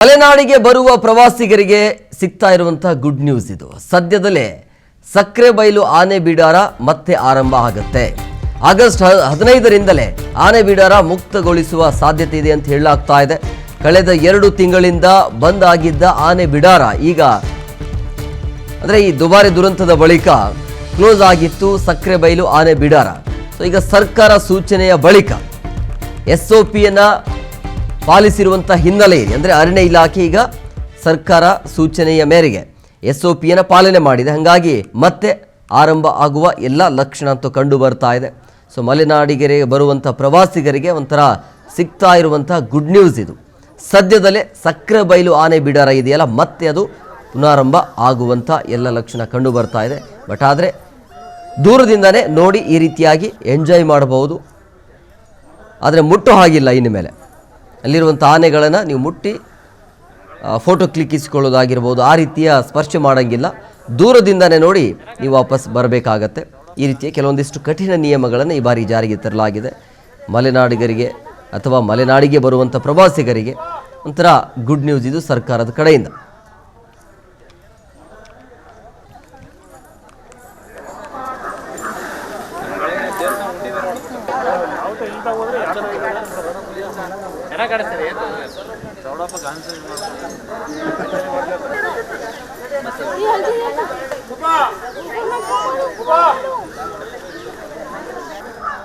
ಮಲೆನಾಡಿಗೆ ಬರುವ ಪ್ರವಾಸಿಗರಿಗೆ ಸಿಗ್ತಾ ಇರುವಂತಹ ಗುಡ್ ನ್ಯೂಸ್ ಇದು. ಸದ್ಯದಲ್ಲೇ ಸಕ್ರೆಬೈಲು ಆನೆ ಬಿಡಾರ ಮತ್ತೆ ಆರಂಭ ಆಗುತ್ತೆ. ಆಗಸ್ಟ್ 15ರಿಂದಲೇ ಆನೆ ಬಿಡಾರ ಮುಕ್ತಗೊಳಿಸುವ ಸಾಧ್ಯತೆ ಇದೆ ಅಂತ ಹೇಳಲಾಗ್ತಾ ಇದೆ. ಕಳೆದ 2 ತಿಂಗಳಿಂದ ಬಂದ್ ಆಗಿದ್ದ ಆನೆ ಬಿಡಾರ ಈಗ ಅಂದ್ರೆ ಈ ದುಬಾರಿ ದುರಂತದ ಬಳಿಕ ಕ್ಲೋಸ್ ಆಗಿತ್ತು ಸಕ್ರೆಬೈಲು ಆನೆ ಬಿಡಾರ. ಸೊ ಈಗ ಸರ್ಕಾರ ಸೂಚನೆಯ ಬಳಿಕ SOPಯನ್ನ ಪಾಲಿಸಿರುವಂತಹ ಹಿನ್ನೆಲೆ ಇದೆ. ಅಂದರೆ ಅರಣ್ಯ ಇಲಾಖೆ ಈಗ ಸರ್ಕಾರ ಸೂಚನೆಯ ಮೇರೆಗೆ SOPಯನ್ನ ಪಾಲನೆ ಮಾಡಿದೆ. ಹಾಗಾಗಿ ಮತ್ತೆ ಆರಂಭ ಆಗುವ ಎಲ್ಲ ಲಕ್ಷಣ ಅಂತೂ ಕಂಡು ಬರ್ತಾ ಇದೆ. ಸೊ ಮಲೆನಾಡಿಗೆ ಬರುವಂಥ ಪ್ರವಾಸಿಗರಿಗೆ ಒಂಥರ ಸಿಗ್ತಾ ಇರುವಂತಹ ಗುಡ್ ನ್ಯೂಸ್ ಇದು. ಸದ್ಯದಲ್ಲೇ ಸಕ್ರೆಬೈಲು ಆನೆ ಬಿಡಾರ ಇದೆಯಲ್ಲ, ಮತ್ತೆ ಅದು ಪುನರಾರಂಭ ಆಗುವಂಥ ಎಲ್ಲ ಲಕ್ಷಣ ಕಂಡು ಬರ್ತಾ ಇದೆ. ಬಟ್ ಆದರೆ ದೂರದಿಂದನೇ ನೋಡಿ ಈ ರೀತಿಯಾಗಿ ಎಂಜಾಯ್ ಮಾಡಬಹುದು. ಆದರೆ ಮುಟ್ಟೋ ಹಾಗಿಲ್ಲ. ಇನ್ನು ಮೇಲೆ ಅಲ್ಲಿರುವಂಥ ಆನೆಗಳನ್ನು ನೀವು ಮುಟ್ಟಿ ಫೋಟೋ ಕ್ಲಿಕ್ಕಿಸಿಕೊಳ್ಳೋದಾಗಿರ್ಬೋದು, ಆ ರೀತಿಯ ಸ್ಪರ್ಶ ಮಾಡೋಂಗಿಲ್ಲ. ದೂರದಿಂದನೇ ನೋಡಿ ನೀವು ವಾಪಸ್ ಬರಬೇಕಾಗತ್ತೆ. ಈ ರೀತಿಯ ಕೆಲವೊಂದಿಷ್ಟು ಕಠಿಣ ನಿಯಮಗಳನ್ನು ಈ ಬಾರಿ ಜಾರಿಗೆ ತರಲಾಗಿದೆ. ಮಲೆನಾಡಿಗರಿಗೆ ಅಥವಾ ಮಲೆನಾಡಿಗೆ ಬರುವಂಥ ಪ್ರವಾಸಿಗರಿಗೆ ಒಂಥರ ಗುಡ್ ನ್ಯೂಸ್ ಇದು ಸರ್ಕಾರದ ಕಡೆಯಿಂದ.